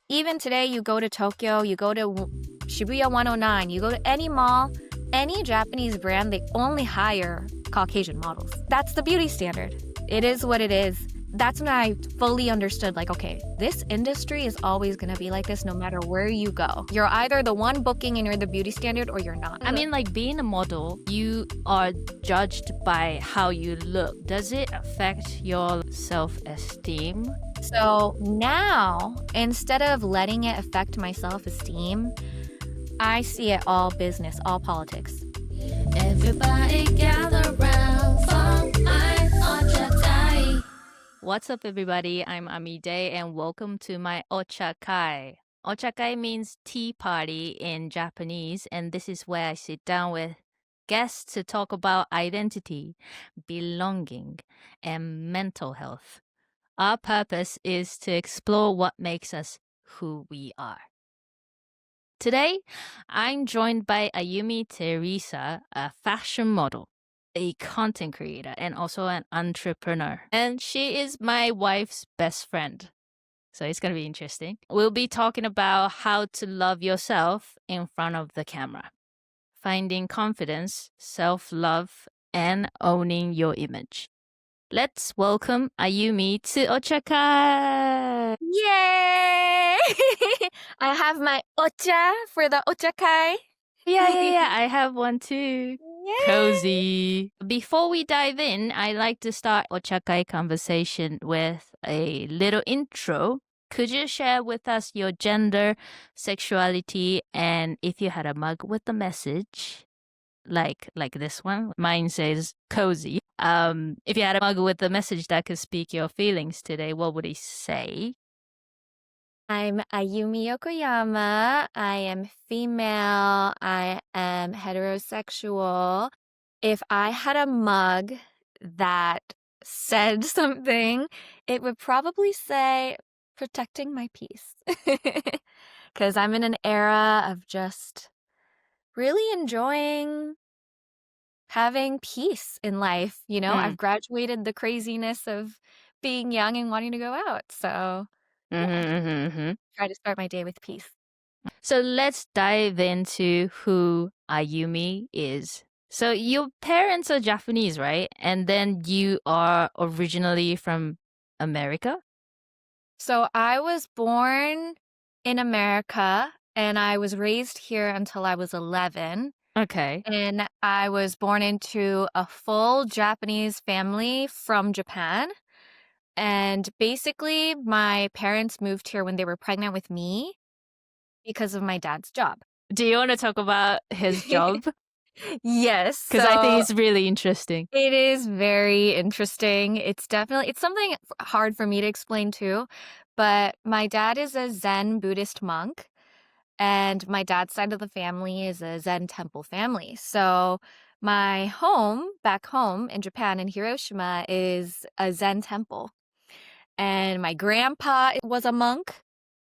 Even today, you go to Tokyo, you go to Shibuya 109, you go to any mall, any Japanese brand, they only hire Caucasian models. That's the beauty standard. It is what it is. That's when I fully understood, like, okay, this industry is always going to be like this no matter where you go. You're either the one booking and you're the beauty standard or you're not. I mean, like being a model, you are judged by how you look. Does it affect your self-esteem? So now, instead of letting it affect my self-esteem, I see it all business, all politics. Everybody gather round for my Ochakai. What's up, everybody? I'm Amiide, and welcome to my Ochakai. Ochakai means tea party in Japanese, and this is where I sit down with guests to talk about identity, belonging, and mental health. Our purpose is to explore what makes us who we are. Today, I'm joined by Ayumi Teresa, a fashion model, a content creator, and also an entrepreneur. And she is my wife's best friend. So it's going to be interesting. We'll be talking about how to love yourself in front of the camera, finding confidence, self-love, and owning your image. Let's welcome Ayumi to Ochakai. Yay! I have my ocha for the Ochakai. Yeah. I have one too. Yay! Cozy. Before we dive in, I like to start Ochakai conversation with a little intro. Could you share with us your gender, sexuality, and if you had a mug with a message, like this one, mine says cozy. If you had a mug with a message that could speak your feelings today, what would it say? I'm Ayumi Yokoyama. I am female. I am heterosexual. If I had a mug that said something, it would probably say protecting my peace. Because I'm in an era of just really enjoying having peace in life. You know, I've graduated the craziness of being young and wanting to go out. So try to start my day with peace. So let's dive into who Ayumi is. So your parents are Japanese, right? And then you are originally from America? So I was born in America and I was raised here until I was 11. Okay. And I was born into a full Japanese family from Japan. And basically, my parents moved here when they were pregnant with me because of my dad's job. Do you want to talk about his job? Yes. Because I think it's really interesting. It is very interesting. It's something hard for me to explain too. But my dad is a Zen Buddhist monk. And my dad's side of the family is a Zen temple family. So my home, back home in Japan, in Hiroshima, is a Zen temple. And my grandpa was a monk.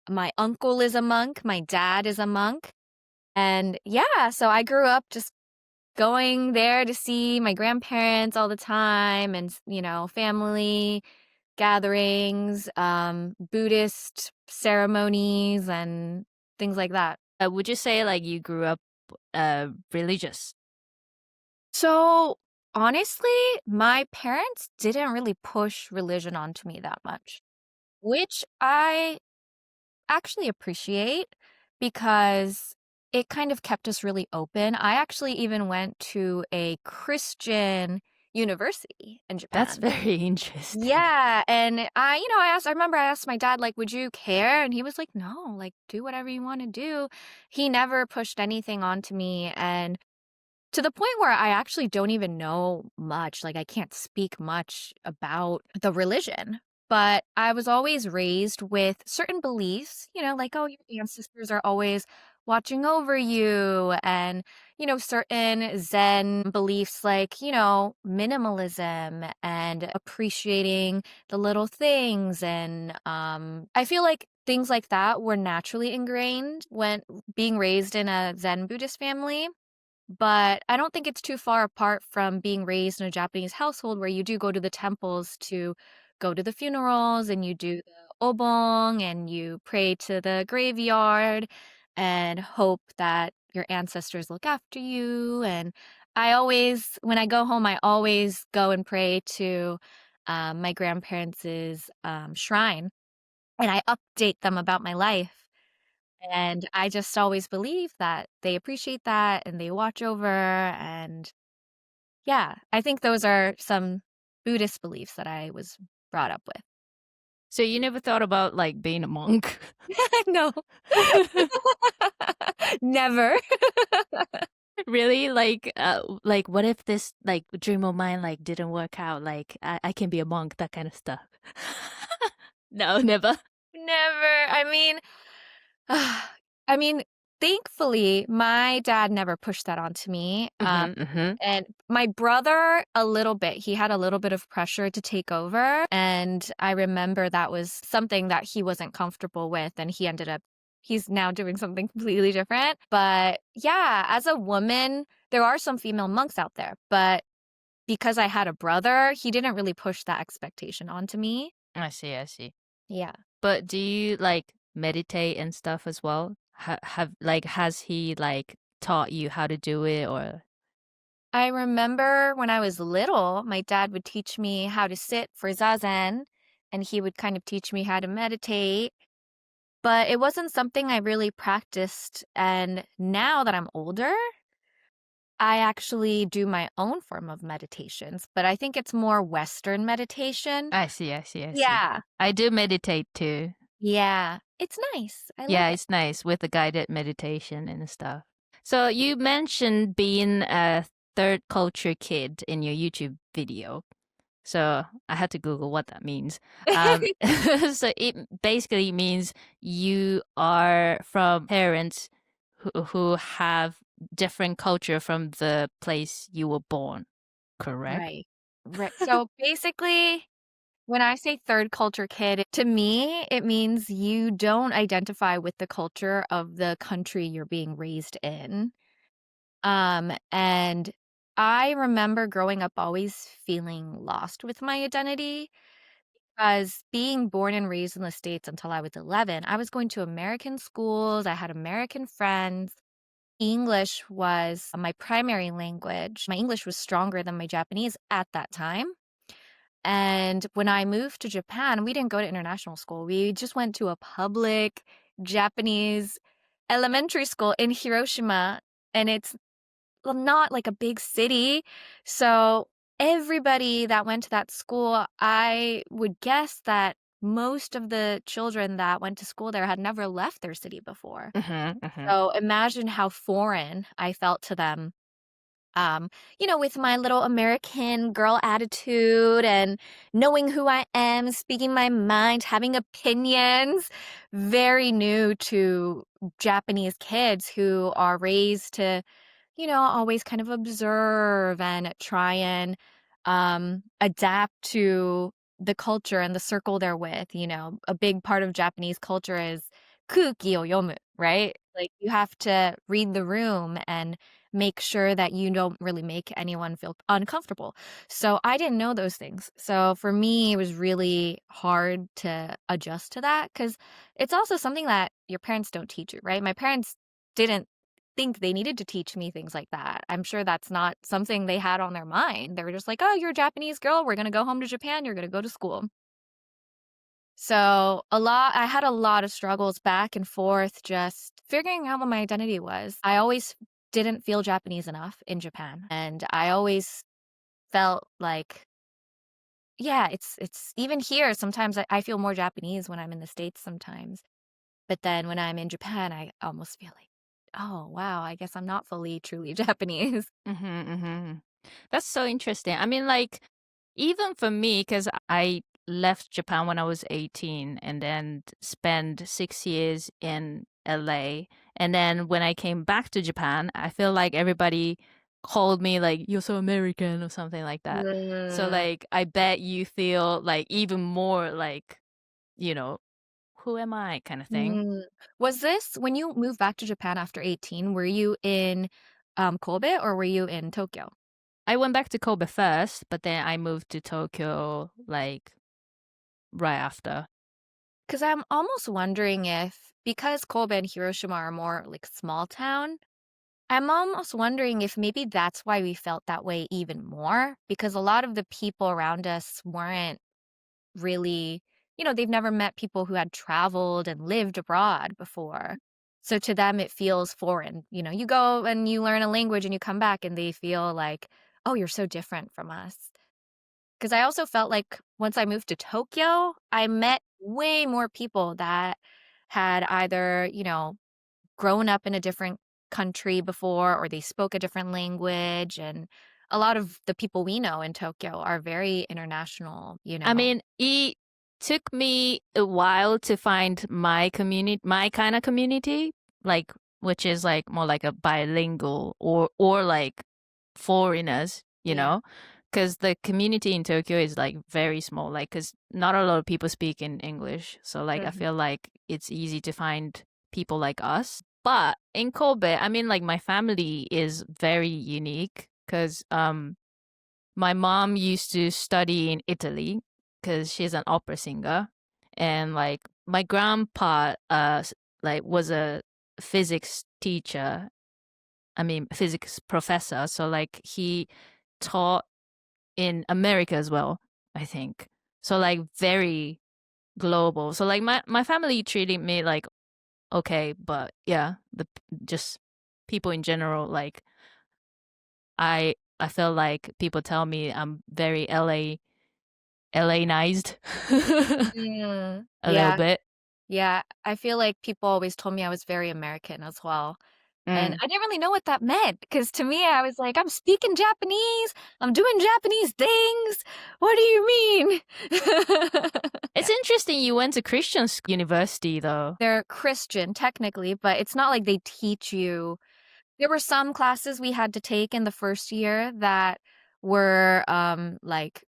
My uncle is a monk. My dad is a monk. And yeah, so I grew up just going there to see my grandparents all the time and, you know, family gatherings, Buddhist ceremonies and things like that. Would you say like you grew up religious? So honestly, my parents didn't really push religion onto me that much, which I actually appreciate because it kind of kept us really open. I actually even went to a Christian university in Japan. That's very interesting. Yeah. And I remember I asked my dad, like, would you care? And he was like, no, like, do whatever you want to do. He never pushed anything onto me. And to the point where I actually don't even know much, like, I can't speak much about the religion. But I was always raised with certain beliefs, you know, like, oh, your ancestors are always watching over you, and, you know, certain Zen beliefs like, you know, minimalism and appreciating the little things. And I feel like things like that were naturally ingrained when being raised in a Zen Buddhist family. But I don't think it's too far apart from being raised in a Japanese household where you do go to the temples to go to the funerals and you do the obong and you pray to the graveyard and hope that your ancestors look after you. And when I go home, I always go and pray to my grandparents' shrine and I update them about my life. And I just always believe that they appreciate that and they watch over. And yeah, I think those are some Buddhist beliefs that I was brought up with. So you never thought about like being a monk? No. Never. Really? Like what if this like dream of mine like didn't work out? Like I can be a monk, that kind of stuff. No, never. Never. I mean, thankfully, my dad never pushed that onto me. And my brother, a little bit. He had a little bit of pressure to take over. And I remember that was something that he wasn't comfortable with. And he's now doing something completely different. But yeah, as a woman, there are some female monks out there. But because I had a brother, he didn't really push that expectation onto me. I see. Yeah. But do you like meditate and stuff as well? Has he like taught you how to do it or? I remember when I was little, my dad would teach me how to sit for zazen, and he would kind of teach me how to meditate, but it wasn't something I really practiced. And now that I'm older, I actually do my own form of meditations, but I think it's more Western meditation. I see. Yeah. I do meditate too. Yeah. It's nice. I like Yeah, it. it's nice with the guided meditation and stuff. So you mentioned being a third culture kid in your YouTube video. So I had to Google what that means. So it basically means you are from parents who have different culture from the place you were born, correct? Right. Right. So basically, when I say third culture kid, to me, it means you don't identify with the culture of the country you're being raised in. And I remember growing up always feeling lost with my identity because being born and raised in the States until I was 11, I was going to American schools, I had American friends. English was my primary language. My English was stronger than my Japanese at that time. And when I moved to Japan, we didn't go to international school. We just went to a public Japanese elementary school in Hiroshima, and it's not like a big city. So everybody that went to that school, I would guess that most of the children that went to school there had never left their city before. Mm-hmm. So imagine how foreign I felt to them. With my little American girl attitude and knowing who I am, speaking my mind, having opinions, very new to Japanese kids who are raised to, always kind of observe and try and adapt to the culture and the circle they're with. A big part of Japanese culture is kuki o yomu, right? Like you have to read the room and make sure that you don't really make anyone feel uncomfortable. So I didn't know those things. So for me, it was really hard to adjust to that because it's also something that your parents don't teach you, right? My parents didn't think they needed to teach me things like that. I'm sure that's not something they had on their mind. They were just like, oh, you're a Japanese girl. We're going to go home to Japan. You're going to go to school. So I had a lot of struggles back and forth, just figuring out what my identity was. I always didn't feel Japanese enough in Japan. And I always felt like, yeah, it's even here. Sometimes I feel more Japanese when I'm in the States sometimes. But then when I'm in Japan, I almost feel like, oh, wow, I guess I'm not fully, truly Japanese. Mm-hmm. That's so interesting. I mean, like, even for me, because I left Japan when I was 18 and then spent 6 years in LA. And then when I came back to Japan, I feel like everybody called me like, you're so American or something like that. So, like, I bet you feel like even more like, you know, who am I kind of thing. Was this when you moved back to Japan after 18? Were you in Kobe or were you in Tokyo? I went back to Kobe first, but then I moved to Tokyo like right after. Because I'm almost wondering if, because Kobe and Hiroshima are more like small town, I'm almost wondering if maybe that's why we felt that way even more, because a lot of the people around us weren't really, they've never met people who had traveled and lived abroad before. So to them, it feels foreign. You go and you learn a language and you come back and they feel like, oh, you're so different from us. Because I also felt like once I moved to Tokyo, I met way more people that had either, grown up in a different country before or they spoke a different language. And a lot of the people we know in Tokyo are very international. I mean, it took me a while to find my community, my kind of community, like which is like more like a bilingual or like foreigners, Yeah. because the community in Tokyo is like very small, like because not a lot of people speak in English, so like I Mhm. feel like it's easy to find people like us. But in Kobe, I mean, like my family is very unique because my mom used to study in Italy because she's an opera singer, and like my grandpa, like was a physics teacher. I mean, physics professor. So like he taught in America as well, I think. So like very global. So like my family treated me like okay, but yeah, just people in general, like I feel like people tell me I'm very LA-nized Mm. a little Yeah. bit. Yeah. I feel like people always told me I was very American as well. And Mm. I didn't really know what that meant because to me, I was like, I'm speaking Japanese. I'm doing Japanese things. What do you mean? It's interesting you went to Christian university though. They're Christian technically, but it's not like they teach you. There were some classes we had to take in the first year that were like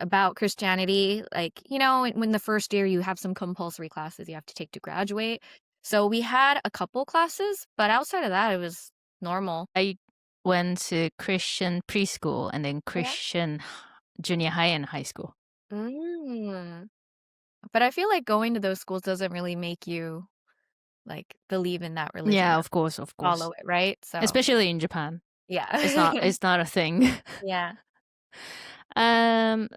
about Christianity. Like, when the first year you have some compulsory classes you have to take to graduate. So we had a couple classes, but outside of that, it was normal. I went to Christian preschool and then Yeah. Christian junior high and high school. Mm. But I feel like going to those schools doesn't really make you like believe in that religion Yeah, or of course, of follow course. it, right? So, Especially in Japan. It's not yeah. it's not a thing. Yeah.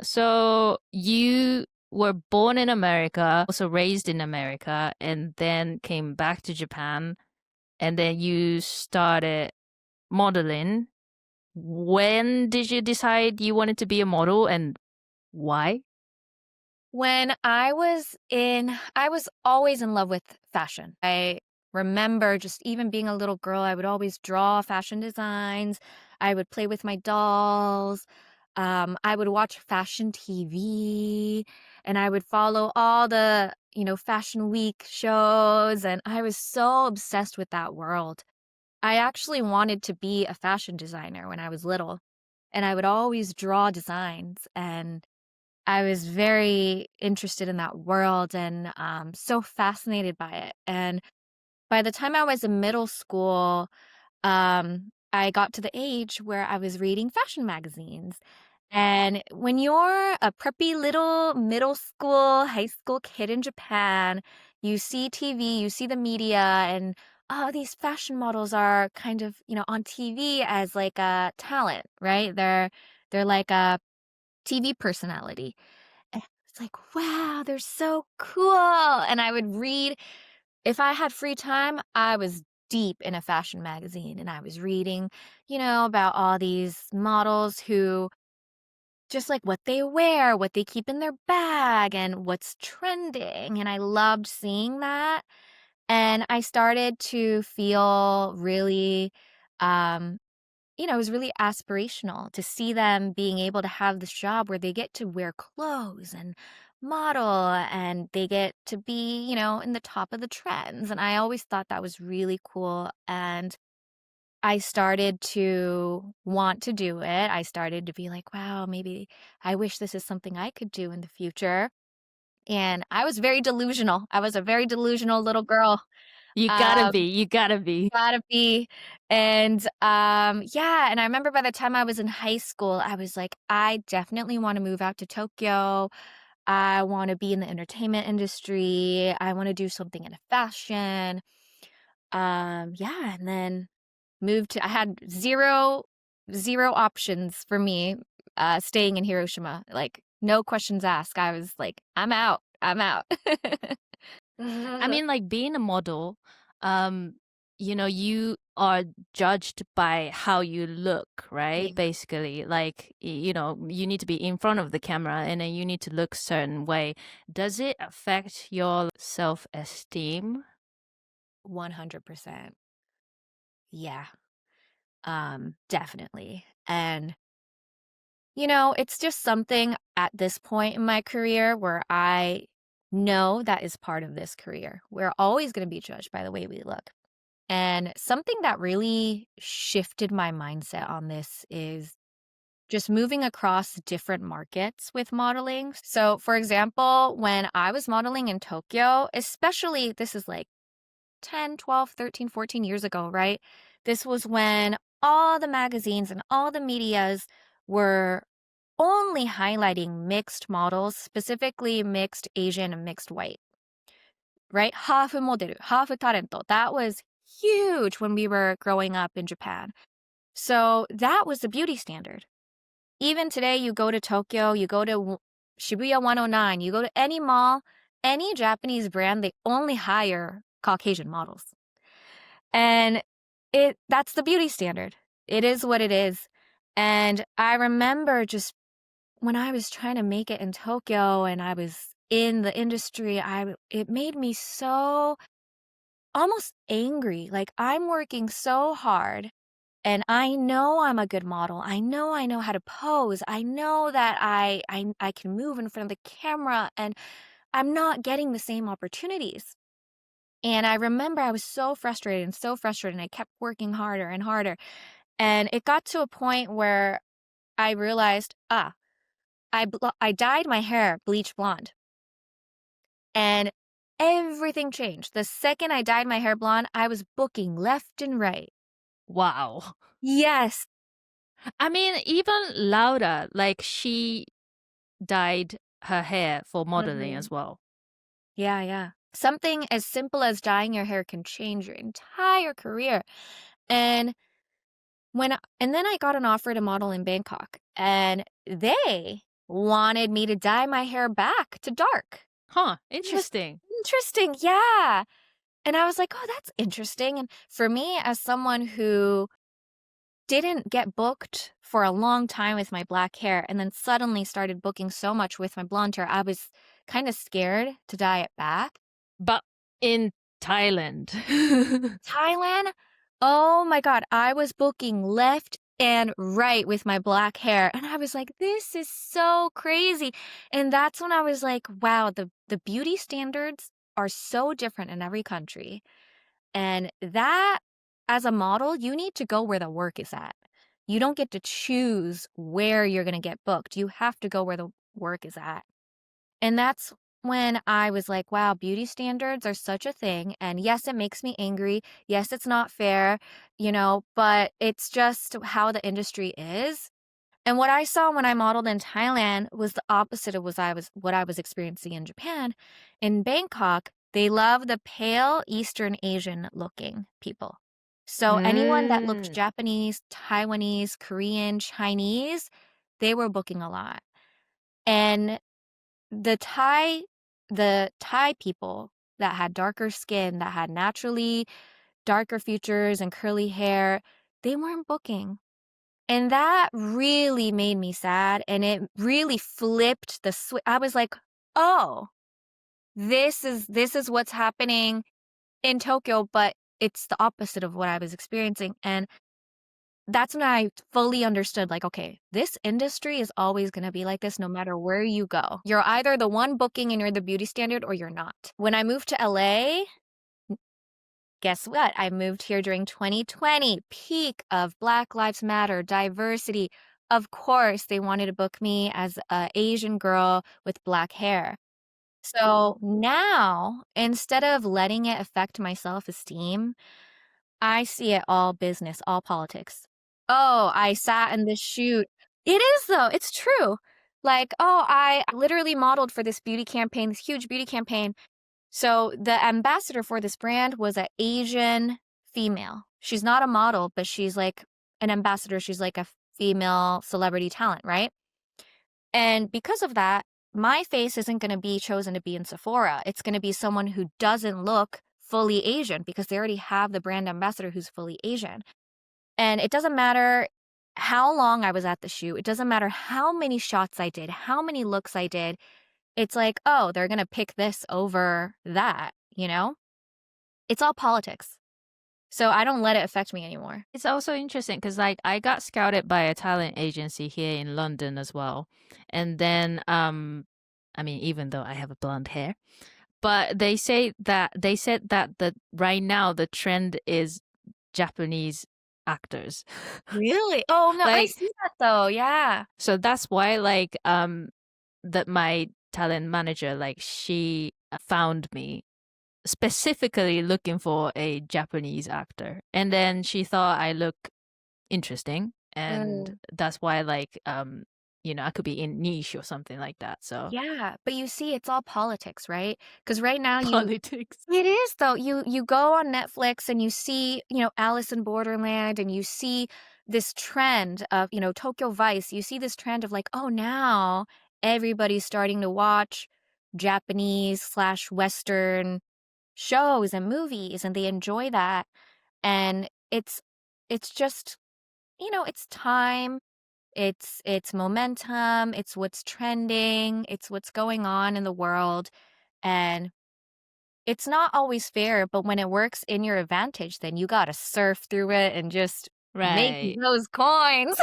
So you were born in America, also raised in America, and then came back to Japan, and then you started modeling. When did you decide you wanted to be a model and why? When I was always in love with fashion. I remember just even being a little girl, I would always draw fashion designs. I would play with my dolls. I would watch fashion TV and I would follow all the, fashion week shows. And I was so obsessed with that world. I actually wanted to be a fashion designer when I was little, and I would always draw designs. And I was very interested in that world and so fascinated by it. And by the time I was in middle school, I got to the age where I was reading fashion magazines. And when you're a preppy little middle school, high school kid in Japan, you see TV, you see the media, and oh, these fashion models are kind of, on TV as like a talent, right? They're like a TV personality. And it's like, wow, they're so cool. And I would read, if I had free time, I was deep in a fashion magazine and I was reading, about all these models who just like what they wear, what they keep in their bag, and what's trending. And I loved seeing that. And I started to feel really, um, it was really aspirational to see them being able to have this job where they get to wear clothes and model and they get to be, in the top of the trends. And I always thought that was really cool. And I started to want to do it. I started to be like, wow, maybe I wish this is something I could do in the future. And I was very delusional. I was a very delusional little girl. You gotta Um, be, you gotta be. Gotta be. And yeah, and I remember by the time I was in high school, I was like, I definitely want to move out to Tokyo. I want to be in the entertainment industry. I want to do something in fashion. Yeah, and then I had zero options for me staying in Hiroshima. Like no questions asked. I was like, I'm out. I'm out. I mean, like being a model, um, you are judged by how you look, right? Yeah, Basically, like, you need to be in front of the camera and then you need to look certain way. Does it affect your self-esteem? 100%. Yeah. Definitely. And it's just something at this point in my career where I know that is part of this career. We're always going to be judged by the way we look. And something that really shifted my mindset on this is just moving across different markets with modeling. So, for example, when I was modeling in Tokyo, especially this is like 10, 12, 13, 14 years ago, right? This was when all the magazines and all the medias were only highlighting mixed models, specifically mixed Asian and mixed white, right? Half model, half talento. That was huge when we were growing up in Japan. So that was the beauty standard. Even today, you go to Tokyo, you go to Shibuya 109, you go to any mall, any Japanese brand, they only hire Caucasian models. And that's the beauty standard. It is what it is. And I remember just when I was trying to make it in Tokyo and I was in the industry, it made me so almost angry. Like I'm working so hard and I know I'm a good model. I know how to pose. I know that I can move in front of the camera and I'm not getting the same opportunities. And I remember I was so frustrated and I kept working harder and harder. And it got to a point where I realized, I dyed my hair bleach blonde. And everything changed. The second I dyed my hair blonde, I was booking left and right. Wow. Yes. I mean, even Laura, like she dyed her hair for modeling as Mhm. well. Yeah, yeah. Something as simple as dyeing your hair can change your entire career. And and then I got an offer to model in Bangkok, and they wanted me to dye my hair back to dark. Huh, It was interesting. interesting, yeah. And I was like, "Oh, that's interesting." And for me, as someone who didn't get booked for a long time with my black hair and then suddenly started booking so much with my blonde hair, I was kind of scared to dye it back. But in Thailand. Thailand, oh my God, I was booking left and right with my black hair. And I was like, this is so crazy. And that's when I was like, wow, the beauty standards are so different in every country. And that, as a model, you need to go where the work is at. You don't get to choose where you're going to get booked. You have to go where the work is at. And that's when I was like, wow, beauty standards are such a thing. And yes, it makes me angry. Yes, it's not fair, but it's just how the industry is. And what I saw when I modeled in Thailand was the opposite of what I was experiencing in Japan. In Bangkok, they love the pale Eastern Asian looking people. So anyone that looked Mm. Japanese, Taiwanese, Korean, Chinese, they were booking a lot. And the Thai people that had darker skin, that had naturally darker features and curly hair, they weren't booking. And that really made me sad, and it really flipped the switch. I was like, "Oh, this is what's happening in Tokyo, but it's the opposite of what I was experiencing." And that's when I fully understood, like, okay, this industry is always going to be like this no matter where you go. You're either the one booking and you're the beauty standard or you're not. When I moved to LA, guess what? I moved here during 2020, peak of Black Lives Matter, diversity. Of course, they wanted to book me as an Asian girl with black hair. So now, instead of letting it affect my self-esteem, I see it all business, all politics. Oh, I sat in this shoot. It is though. It's true. Like, oh, I literally modeled for this beauty campaign, this huge beauty campaign. So the ambassador for this brand was an Asian female. She's not a model, but she's like an ambassador. She's like a female celebrity talent, right? And because of that, my face isn't going to be chosen to be in Sephora. It's going to be someone who doesn't look fully Asian because they already have the brand ambassador who's fully Asian. And it doesn't matter how long I was at the shoot. It doesn't matter how many shots I did, how many looks I did. It's like, oh, they're going to pick this over that, you know? It's all politics. So I don't let it affect me anymore. It's also interesting because like I got scouted by a talent agency here in London as well. And then I mean even though I have a blonde hair, but they said that the right now the trend is Japanese actors. Really? Oh, no, I Like see that though. Yeah. so that's why like that my talent manager like she found me specifically looking for a Japanese actor. And then she thought I look interesting. And Mm. that's why like you know, I could be in niche or something like that. So Yeah, but you see, it's all politics, right? Because right now politics. it is though. You go on Netflix and you see, Alice in Borderland, and you see this trend of, Tokyo Vice. You see this trend of like, oh, now everybody's starting to watch Japanese/Western shows and movies, and they enjoy that. And it's just, it's time. It's momentum, it's what's trending, it's what's going on in the world, and it's not always fair, but when it works in your advantage, then you gotta surf through it and just make Right. those coins.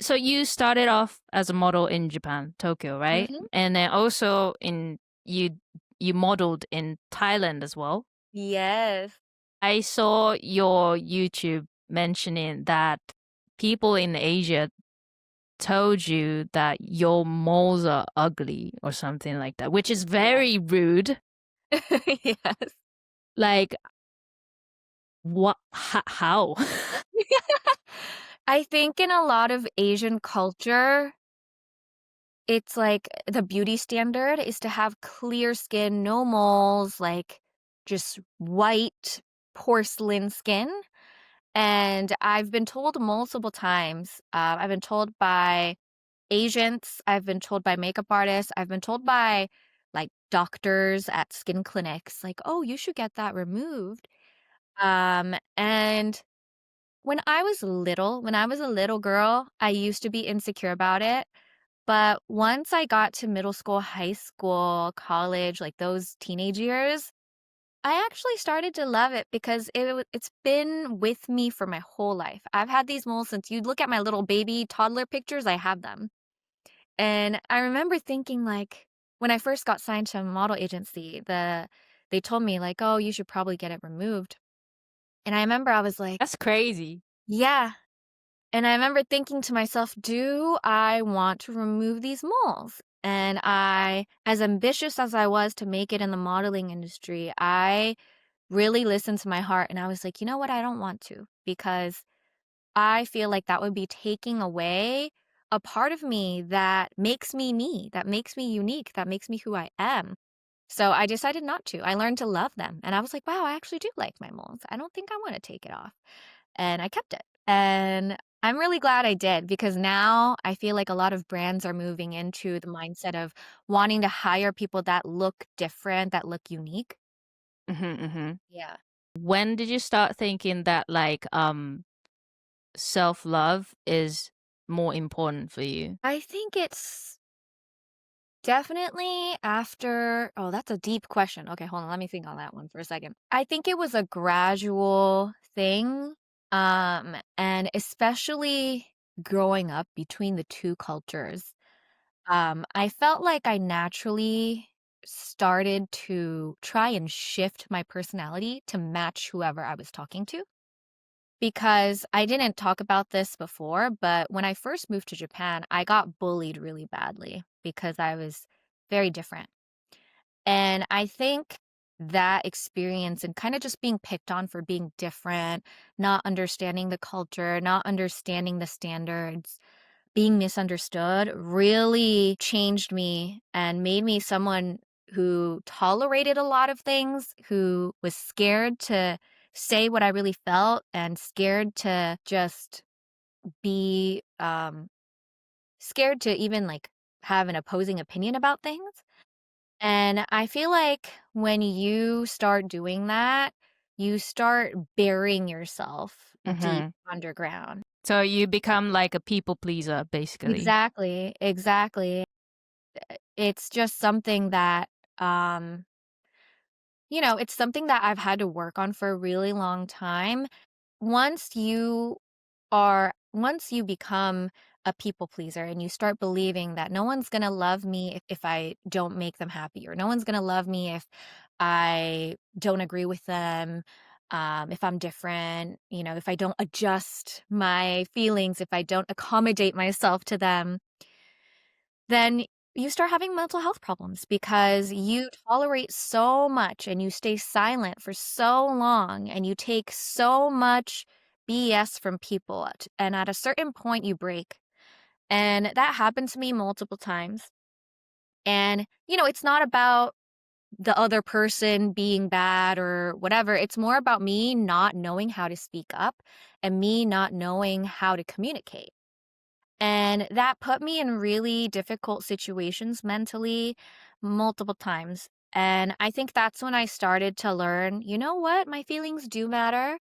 So you started off as a model in Japan, Tokyo, right? Mhm. And then also in you modeled in Thailand as well. Yes. I saw your YouTube mentioning that people in Asia told you that your moles are ugly or something like that, which is Yeah. very rude. Yes. Like, what? How? I think in a lot of Asian culture, it's like the beauty standard is to have clear skin, no moles, like just white porcelain skin. And I've been told multiple times, I've been told by agents, I've been told by makeup artists, I've been told by like doctors at skin clinics, like, oh, you should get that removed. And when I was a little girl, I used to be insecure about it. But once I got to middle school, high school, college, like those teenage years, I actually started to love it because it's been with me for my whole life. I've had these moles since you look at my little baby toddler pictures, I have them. And I remember thinking like when I first got signed to a model agency, they told me like, "Oh, you should probably get it removed." And I remember I was like, That's crazy. "Yeah." And I remember thinking to myself, "Do I want to remove these moles?" And as ambitious as I was to make it in the modeling industry, I really listened to my heart and I was like, you know what? I don't want to because I feel like that would be taking away a part of me, that makes me unique, that makes me who I am. So I decided not to. I learned to love them. And I was like, wow, I actually do like my moles. I don't think I want to take it off. And I kept it. And I'm really glad I did because now I feel like a lot of brands are moving into the mindset of wanting to hire people that look different, that look unique. Hmm. Yeah. When did you start thinking that like self-love is more important for you? I think it's definitely after. Oh, that's a deep question. Okay, hold on. Let me think on that one for a second. I think it was a gradual thing. And especially growing up between the two cultures, I felt like I naturally started to try and shift my personality to match whoever I was talking to. Because I didn't talk about this before, but when I first moved to Japan, I got bullied really badly because I was very different. And I think that experience and kind of just being picked on for being different, not understanding the culture, not understanding the standards, being misunderstood really changed me and made me someone who tolerated a lot of things, who was scared to say what I really felt and scared to just be scared to even like have an opposing opinion about things. And I feel like when you start doing that, you start burying yourself deep Mm-hmm. underground. So you become like a people pleaser, basically. Exactly, exactly. It's just something that, um, it's something that I've had to work on for a really long time. Once you become a people pleaser and you start believing that no one's gonna love me if I don't make them happy, or no one's gonna love me if I don't agree with them, if I'm different, if I don't adjust my feelings, if I don't accommodate myself to them, then you start having mental health problems because you tolerate so much and you stay silent for so long and you take so much BS from people. And at a certain point, you break. And that happened to me multiple times. And, it's not about the other person being bad or whatever. It's more about me not knowing how to speak up and me not knowing how to communicate. And that put me in really difficult situations mentally multiple times. And I think that's when I started to learn, you know what? My feelings do matter.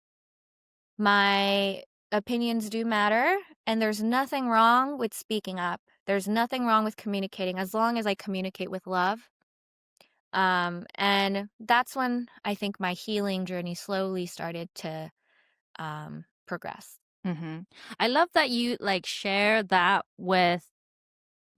My opinions do matter. And there's nothing wrong with speaking up. There's nothing wrong with communicating as long as I communicate with love. And that's when I think my healing journey slowly started to progress. Mm-hmm. I love that you like share that with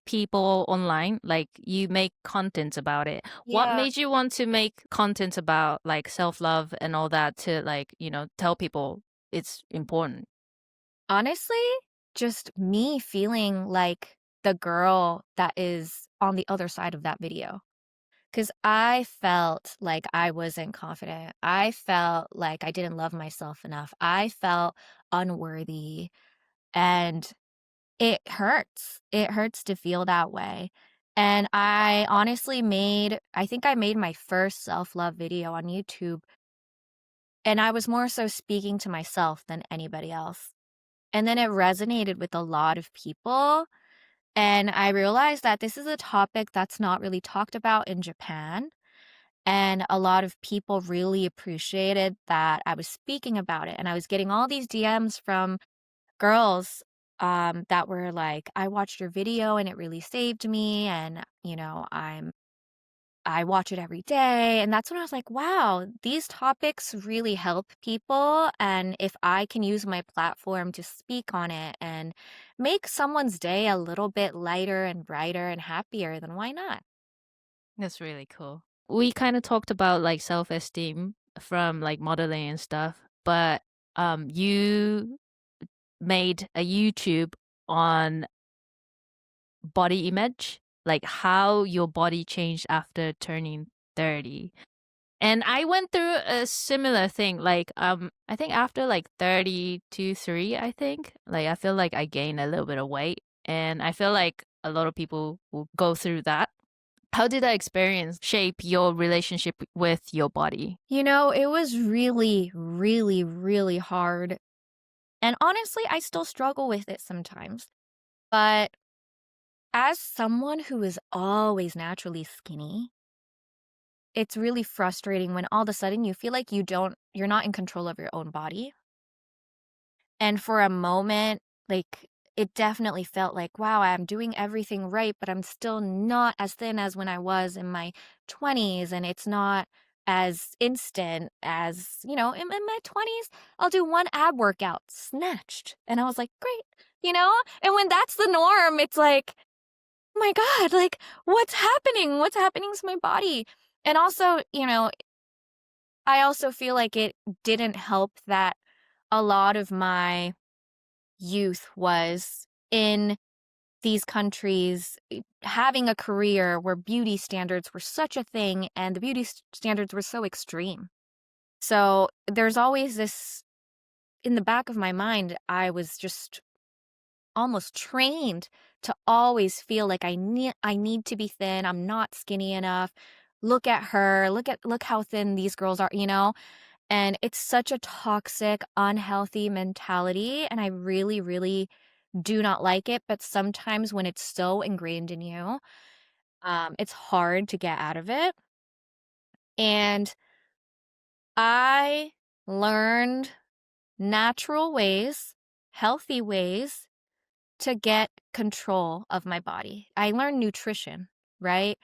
people online, like you make content about it. What Yeah. made you want to make content about like self-love and all that to like, tell people it's important? Honestly, just me feeling like the girl that is on the other side of that video. Because I felt like I wasn't confident. I felt like I didn't love myself enough. I felt unworthy. And it hurts. It hurts to feel that way. And I honestly I think I made my first self love video on YouTube. And I was more so speaking to myself than anybody else. And then it resonated with a lot of people. And I realized that this is a topic that's not really talked about in Japan. And a lot of people really appreciated that I was speaking about it. And I was getting all these DMs from girls that were like, I watched your video and it really saved me. And, I watch it every day. And that's when I was like, wow, these topics really help people. And if I can use my platform to speak on it and make someone's day a little bit lighter and brighter and happier, then why not? That's really cool. We kind of talked about like self-esteem from like modeling and stuff, but you made a YouTube on body image, like how your body changed after turning 30. And I went through a similar thing. Like, I think after like 32, 3, I think, like, I feel like I gained a little bit of weight. And I feel like a lot of people will go through that. How did that experience shape your relationship with your body? It was really, really, really hard. And honestly, I still struggle with it sometimes. But as someone who is always naturally skinny, it's really frustrating when all of a sudden you feel like you're not in control of your own body. And for a moment, like, it definitely felt like, wow, I'm doing everything right, but I'm still not as thin as when I was in my 20s. And it's not as instant as, in my 20s, I'll do one ab workout, snatched. And I was like, great, you know? And when that's the norm, it's like, oh my God, like, what's happening? What's happening to my body? And also, I also feel like it didn't help that a lot of my youth was in these countries having a career where beauty standards were such a thing and the beauty standards were so extreme. So there's always this in the back of my mind, I was just almost trained to always feel like I need to be thin. I'm not skinny enough. Look at her. Look how thin these girls are, you know? And it's such a toxic, unhealthy mentality, and I really, really do not like it, but sometimes when it's so ingrained in you, it's hard to get out of it. And I learned natural ways, healthy ways to get control of my body. I learned nutrition, right?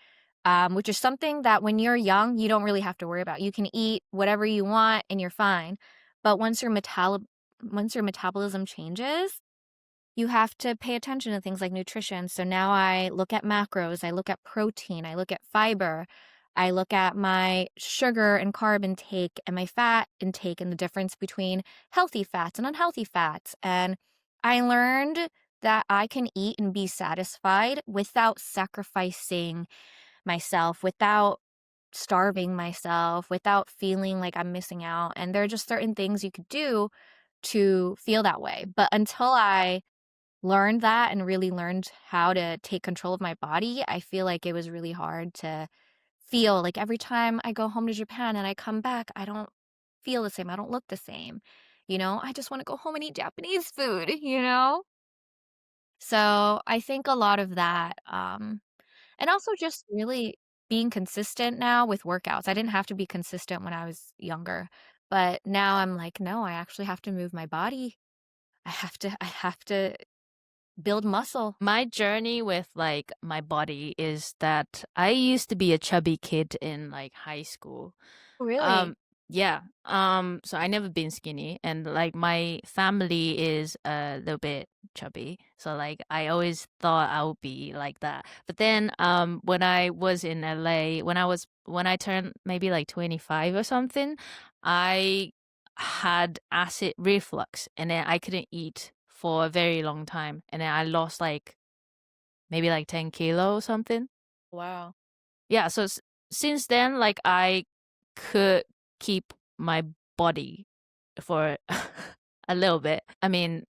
Which is something that when you're young, you don't really have to worry about. You can eat whatever you want and you're fine. But once your metabolism changes, you have to pay attention to things like nutrition. So now I look at macros, I look at protein, I look at fiber, I look at my sugar and carb intake and my fat intake and the difference between healthy fats and unhealthy fats. And I learned that I can eat and be satisfied without sacrificing myself, without starving myself, without feeling like I'm missing out. And there are just certain things you could do to feel that way. But until I learned that and really learned how to take control of my body, I feel like it was really hard to feel like every time I go home to Japan and I come back, I don't feel the same. I don't look the same. You know, I just want to go home and eat Japanese food, you know? So I think a lot of that, and also just really being consistent now with workouts. I didn't have to be consistent when I was younger, but now I'm like, no, I actually have to move my body. I have to build muscle. My journey with like my body is that I used to be a chubby kid in like high school. Really? Um, yeah. So I never been skinny, and like my family is a little bit chubby. So like I always thought I would be like that. But then when I was in LA, when I turned maybe like 25 or something, I had acid reflux and then I couldn't eat for a very long time. And then I lost like maybe like 10 kilo or something. Wow. Yeah, so since then, like I could keep my body for a little bit. I mean,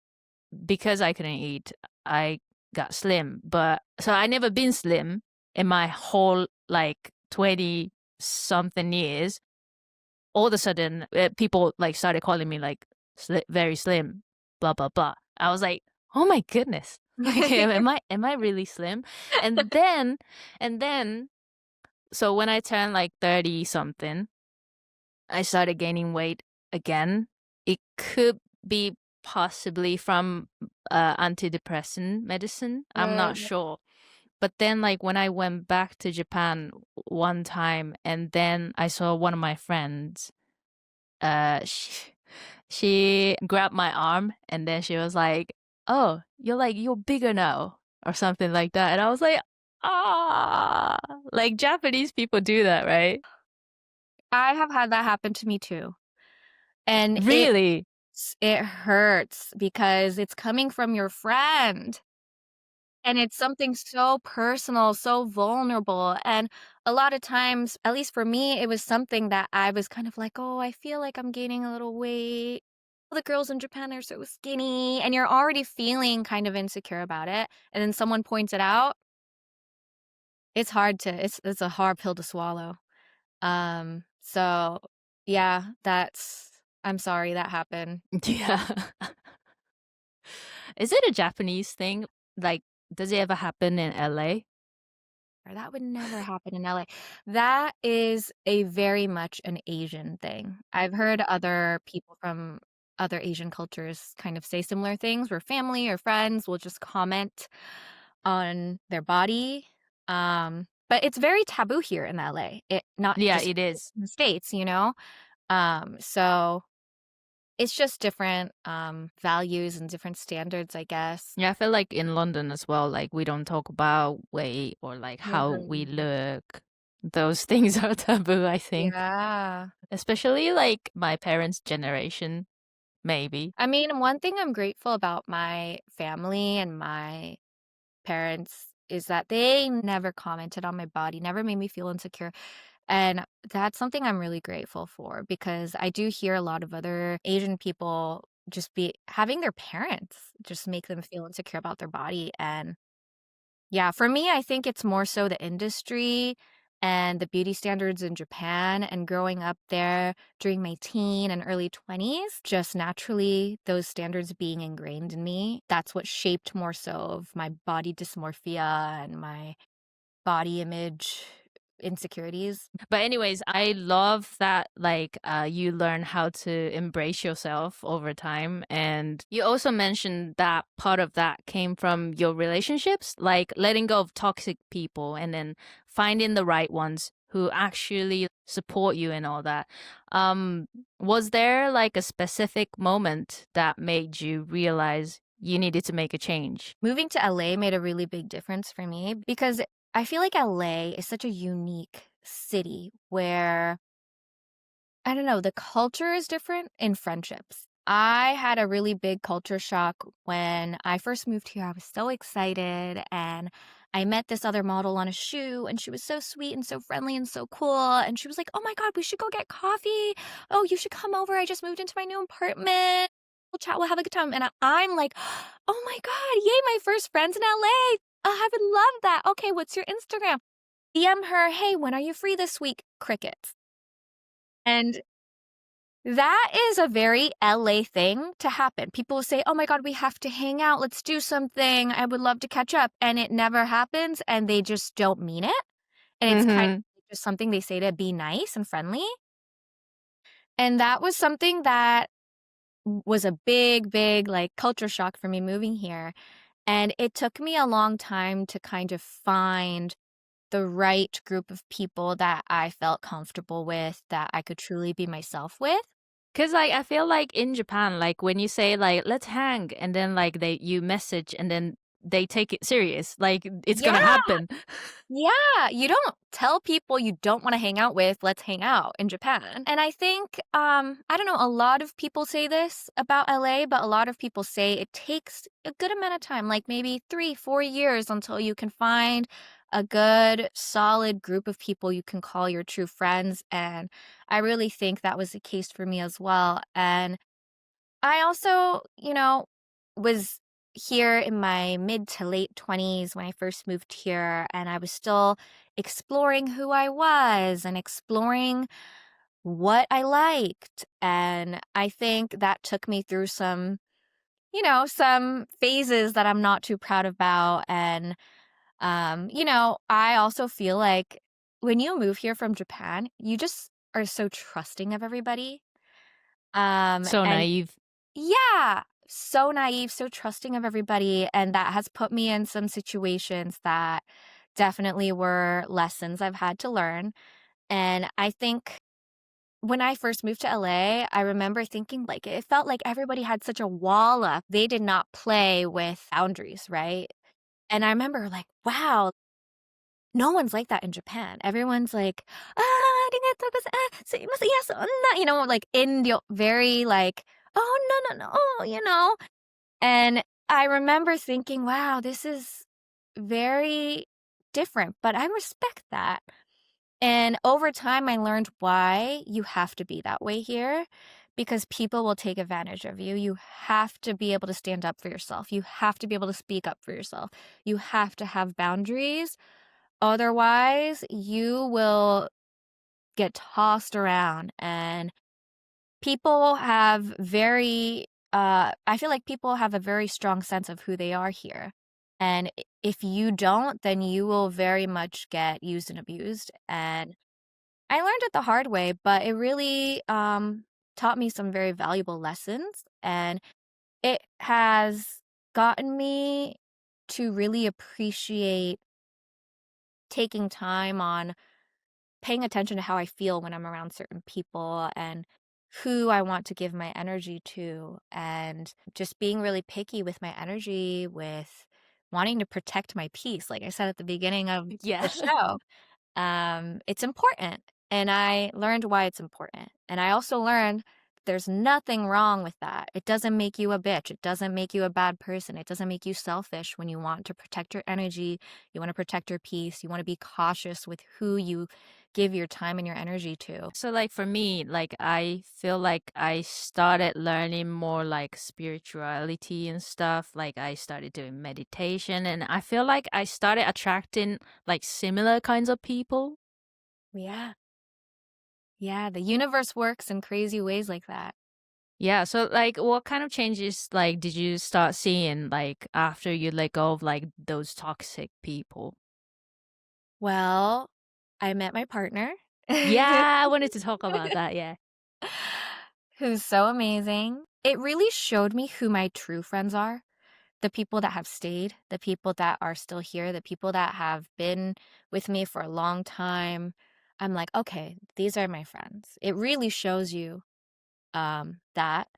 because I couldn't eat, I got slim. But so I never been slim in my whole like 20 something years. All of a sudden, people like started calling me like very slim, blah blah blah. I was like, oh my goodness, like am I really slim? And then and then so when I turned like 30 something, I started gaining weight again. It could be possibly from antidepressant medicine. I'm not Mm. sure. But then like when I went back to Japan one time and then I saw one of my friends, she grabbed my arm and then she was like, "Oh, you're bigger now," or something like that. And I was like, "Ah." Like Japanese people do that, right? I have had that happen to me too. And Really? it hurts because it's coming from your friend. And it's something so personal, so vulnerable. And a lot of times, at least for me, it was something that I was kind of like, oh, I feel like I'm gaining a little weight. The girls in Japan are so skinny. And you're already feeling kind of insecure about it. And then someone points it out. It's a hard pill to swallow. So yeah, I'm sorry that happened. Yeah. Is it a Japanese thing? Like, does it ever happen in LA? Or that would never happen in LA. That is a very much an Asian thing. I've heard other people from other Asian cultures kind of say similar things where family or friends will just comment on their body. But it's very taboo here in LA. It not Yeah, just it is. in the States, you know? So it's just different values and different standards, I guess. Yeah, I feel like in London as well, like we don't talk about weight or like how we Mhm. look. Those things are taboo, I think. Yeah. Especially like my parents' generation, maybe. I mean, one thing I'm grateful about my family and my parents is that they never commented on my body, never made me feel insecure. And that's something I'm really grateful for because I do hear a lot of other Asian people just be having their parents just make them feel insecure about their body. And yeah, for me, I think it's more so the industry and the beauty standards in Japan and growing up there during my teen and early 20s, just naturally those standards being ingrained in me. That's what shaped more so of my body dysmorphia and my body image insecurities. But anyways, I love that you learn how to embrace yourself over time. And you also mentioned that part of that came from your relationships, like letting go of toxic people and then finding the right ones who actually support you and all that. Was there like a specific moment that made you realize you needed to make a change? Moving to LA made a really big difference for me because I feel like LA is such a unique city where, I don't know, the culture is different in friendships. I had a really big culture shock when I first moved here. I was so excited and I met this other model on a shoe and she was so sweet and so friendly and so cool. And she was like, "Oh my God, we should go get coffee. Oh, you should come over. I just moved into my new apartment. We'll chat. We'll have a good time." And I'm like, "Oh my God, yay, my first friends in LA. I would love that. Okay, what's your Instagram?" DM her, "Hey, when are you free this week?" Crickets. And that is a very LA thing to happen. People will say, "Oh my God, we have to hang out. Let's do something. I would love to catch up." And it never happens and they just don't mean it. And it's kind Mm-hmm. of just something they say to be nice and friendly. And that was something that was a big, big like culture shock for me moving here. And it took me a long time to kind of find the right group of people that I felt comfortable with, that I could truly be myself with. Cause like I feel like in Japan, like when you say like let's hang and then like you message and then they take it serious, like it's gonna Yeah. happen. Yeah, you don't tell people you don't want to hang out with, "Let's hang out" in Japan. And I think, I don't know, a lot of people say this about LA, but a lot of people say it takes a good amount of time, like maybe 3, 4 years until you can find a good, solid group of people you can call your true friends. And I really think that was the case for me as well. And I also, was here in my mid to late 20s when I first moved here, and I was still exploring who I was and exploring what I liked. And I think that took me through some phases that I'm not too proud about. And, I also feel like when you move here from Japan, you just are so trusting of everybody. So And naive. yeah, so naive, so trusting of everybody, and that has put me in some situations that definitely were lessons I've had to learn. And I think when I first moved to LA, I remember thinking like it felt like everybody had such a wall up. They did not play with boundaries, right? And I remember like, wow, no one's like that in Japan. Everyone's like, arigatou gozaimasu, sumimasen, yes, like very like, oh, no, no, no, And I remember thinking, wow, this is very different, but I respect that. And over time, I learned why you have to be that way here because people will take advantage of you. You have to be able to stand up for yourself. You have to be able to speak up for yourself. You have to have boundaries. Otherwise, you will get tossed around and people have I feel like people have a very strong sense of who they are here. And if you don't, then you will very much get used and abused. And I learned it the hard way, but it really taught me some very valuable lessons. And it has gotten me to really appreciate taking time on paying attention to how I feel when I'm around certain people and who I want to give my energy to, and just being really picky with my energy, with wanting to protect my peace. Like I said at the beginning of the Yeah. show, it's important. And I learned why it's important. And I also learned There's nothing wrong with that. It doesn't make you a bitch. It doesn't make you a bad person. It doesn't make you selfish when you want to protect your energy. You want to protect your peace. You want to be cautious with who you give your time and your energy to. So like for me, like I feel like I started learning more like spirituality and stuff. Like I started doing meditation and I feel like I started attracting like similar kinds of people. Yeah. Yeah. The universe works in crazy ways like that. Yeah, so like what kind of changes like did you start seeing like after you let go of like those toxic people? Well, I met my partner. Yeah, I wanted to talk about that, yeah. Who's so amazing. It really showed me who my true friends are. The people that have stayed, the people that are still here, the people that have been with me for a long time. I'm like, okay, these are my friends. It really shows you that.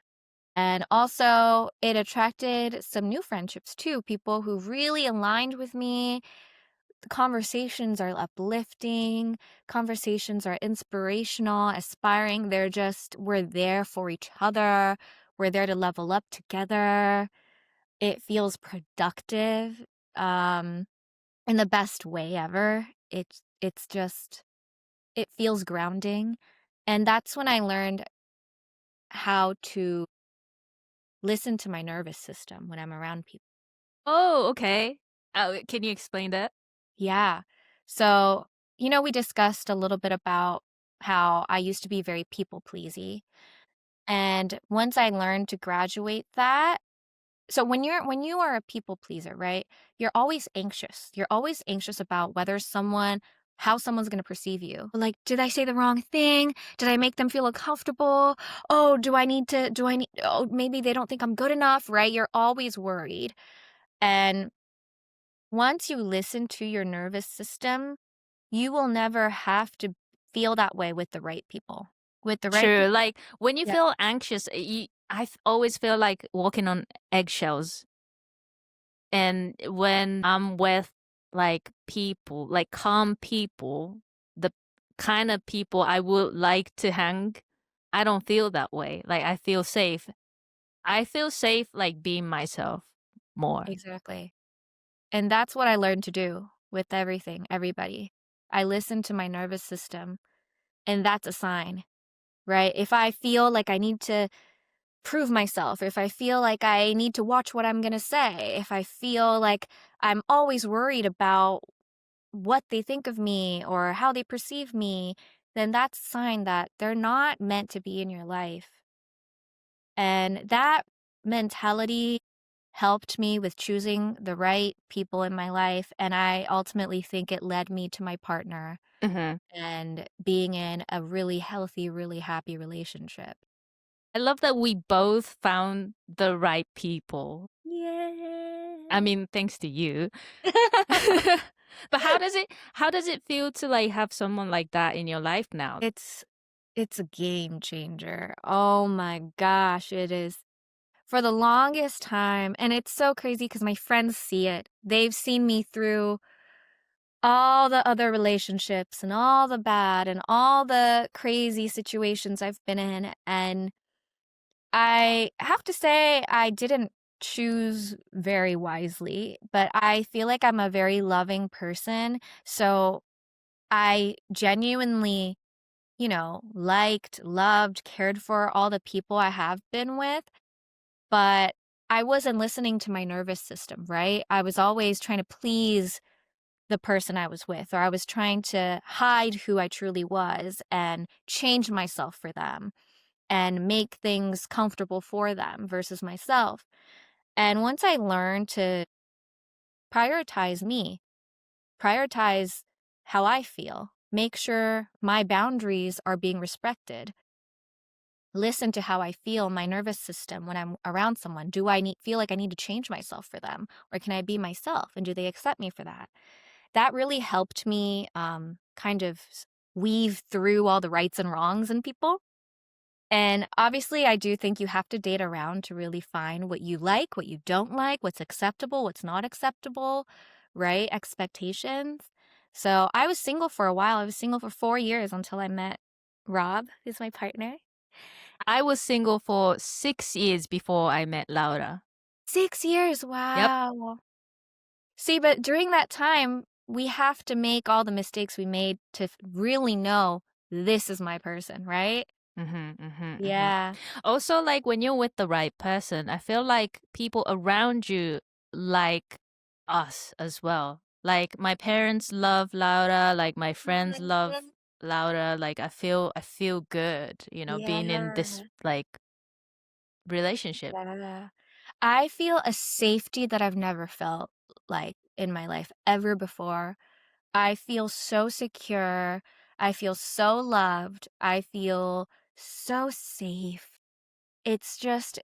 And also, it attracted some new friendships too, people who really aligned with me. The conversations are uplifting, conversations are inspirational, aspiring. We're there for each other, we're there to level up together. It feels productive, um, in the best way ever. It's just it feels grounding, and that's when I learned how to listen to my nervous system when I'm around people. Oh, okay. Oh, can you explain that? Yeah. So, we discussed a little bit about how I used to be very people pleasy, and once I learned to graduate that. So when you are a people pleaser, right? You're always anxious. You're always anxious about how someone's going to perceive you. Like, did I say the wrong thing? Did I make them feel uncomfortable? Oh, oh, maybe they don't think I'm good enough, right? You're always worried. And once you listen to your nervous system, you will never have to feel that way with the right people. With the right True. people. Like when you Yeah, feel anxious, always feel like walking on eggshells. And when I'm with like people, like calm people, the kind of people I would like to hang, I don't feel that way. Like I feel safe. I feel safe like being myself more. exactly. And that's what I learned to do with everybody. I listen to my nervous system, and that's a sign, right? If I feel like I need to prove myself, if I feel like I need to watch what I'm going to say, if I feel like I'm always worried about what they think of me or how they perceive me, then that's a sign that they're not meant to be in your life. And that mentality helped me with choosing the right people in my life. And I ultimately think it led me to my partner Hmm. and being in a really healthy, really happy relationship. I love that we both found the right people. I Yeah. mean, thanks to you. But how does it feel to like have someone like that in your life now? It's it's a game changer. Oh my gosh, it is. For the longest time, and it's so crazy because my friends see it. They've seen me through all the other relationships and all the bad and all the crazy situations I've been in, and I have to say I didn't choose very wisely, but I feel like I'm a very loving person, so I genuinely, liked, loved, cared for all the people I have been with, but I wasn't listening to my nervous system, right? I was always trying to please the person I was with, or I was trying to hide who I truly was and change myself for them and make things comfortable for them versus myself. And once I learned to prioritize me, prioritize how I feel, make sure my boundaries are being respected, listen to how I feel, my nervous system when I'm around someone. Do I feel like I need to change myself for them? Or can I be myself? And do they accept me for that? That really helped me kind of weave through all the rights and wrongs in people. And obviously, I do think you have to date around to really find what you like, what you don't like, what's acceptable, what's not acceptable, right? Expectations. So I was single for a while. I was single for 4 years until I met Rob, who's my partner. I was single for 6 years before I met Laura. 6 years, Yep. wow. See, but during that time, we have to make all the mistakes we made to really know this is my person, right? Yeah. Also, like when you're with the right person, I feel like people around you like us as well. Like my parents love Laura, like my friends love Laura. Like I feel good, being in this Yeah. like relationship. Yeah. I feel a safety that I've never felt like in my life ever before. I feel so secure. I feel so loved. I feel so safe. It's just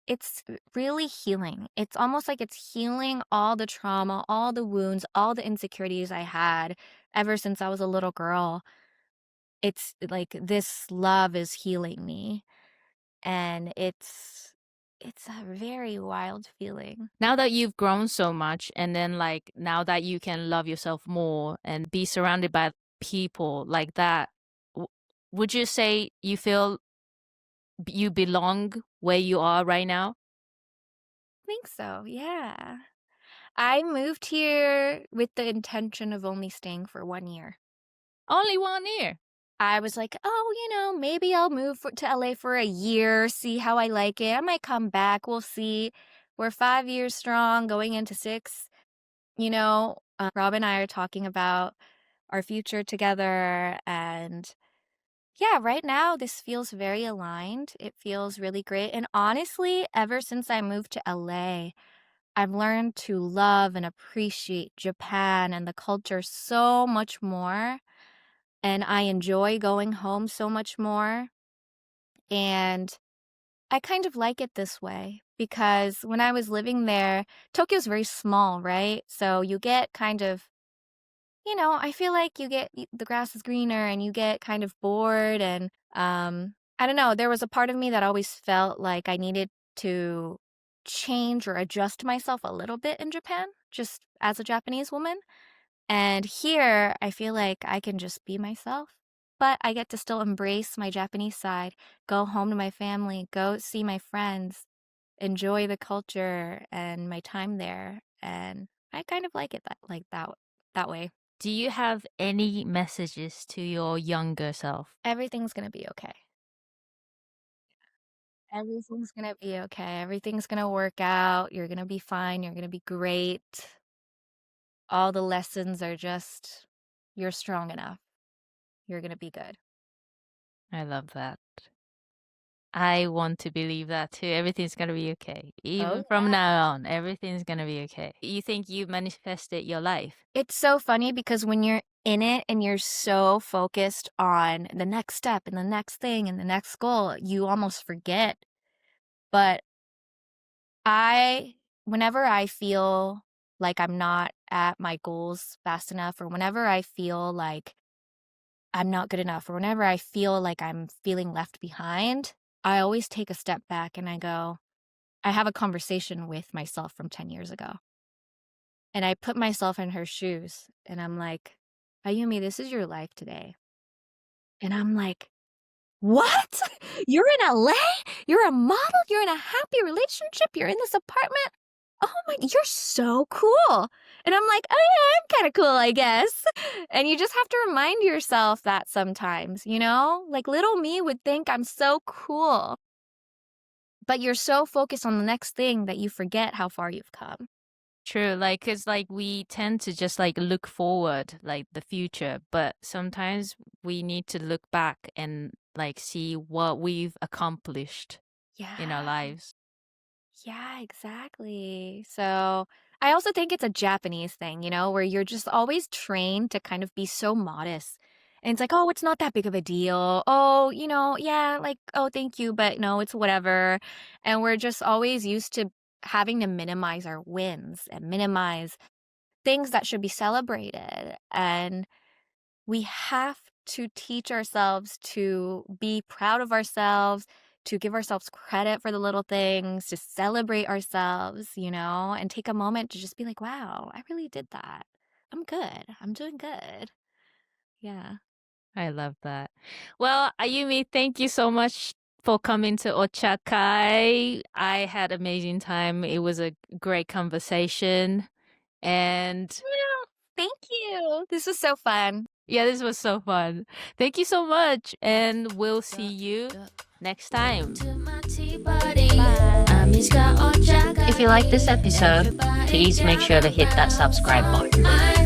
it's really healing. It's almost like it's healing all the trauma, all the wounds, all the insecurities I had ever since I was a little girl. It's like this love is healing me, and it's a very wild feeling. Now that you've grown so much, and then like now that you can love yourself more and be surrounded by people like that, w- would you say you feel you belong where you are right now? I think so, yeah. I moved here with the intention of only staying for 1 year. Only 1 year. I was like, "Oh, maybe I'll move to LA for a year, see how I like it. I might come back. We'll see." We're 5 years strong, going into 6. Rob and I are talking about our future together. And yeah, right now, this feels very aligned. It feels really great. And honestly, ever since I moved to LA, I've learned to love and appreciate Japan and the culture so much more. And I enjoy going home so much more. And I kind of like it this way because when I was living there, Tokyo's very small, right? So you get kind of, I feel like the grass is greener and you get kind of bored. And I don't know, there was a part of me that always felt like I needed to change or adjust myself a little bit in Japan, just as a Japanese woman. And here, I feel like I can just be myself, but I get to still embrace my Japanese side, go home to my family, go see my friends, enjoy the culture and my time there. And I kind of like it that way. Do you have any messages to your younger self? Everything's gonna be okay. Everything's gonna be okay. Everything's gonna work out. You're gonna be fine. You're gonna be great. All the lessons are just, you're strong enough. You're gonna be good. I love that. I want to believe that too. Everything's gonna be okay. Oh, Even from now on, everything's gonna be okay. You think you manifested your life? it's so funny because when you're in it and you're so focused on the next step and the next thing and the next goal, you almost forget. But whenever I feel like I'm not at my goals fast enough, or whenever I feel like I'm not good enough, or whenever I feel like I'm feeling left behind, I always take a step back and I have a conversation with myself from 10 years ago. And I put myself in her shoes and I'm like, Ayumi, this is your life today. And I'm like, what? You're in LA? You're a model? You're in a happy relationship? You're in this apartment? Oh my, you're so cool. And I'm like, oh yeah, I'm kind of cool, I guess. And you just have to remind yourself that sometimes, like little me would think I'm so cool. But you're so focused on the next thing that you forget how far you've come. True, like, cause like we tend to just like look forward, like the future, but sometimes we need to look back and like see what we've accomplished in our Yeah. lives. Yeah, exactly. So I also think it's a Japanese thing, where you're just always trained to kind of be so modest. And it's like, oh, it's not that big of a deal. Oh, yeah, like, oh, thank you, but no, it's whatever. And we're just always used to having to minimize our wins and minimize things that should be celebrated. And we have to teach ourselves to be proud of ourselves, to give ourselves credit for the little things, to celebrate ourselves, and take a moment to just be like, wow, I really did that. I'm good. I'm doing good. Yeah. I love that. Well, Ayumi, thank you so much for coming to Ochakai. I had amazing time. It was a great conversation. And Thank you. This was so fun. yeah, this was so fun. Thank you so much. And we'll see you next time. If If you like this episode, please make sure to hit that subscribe button.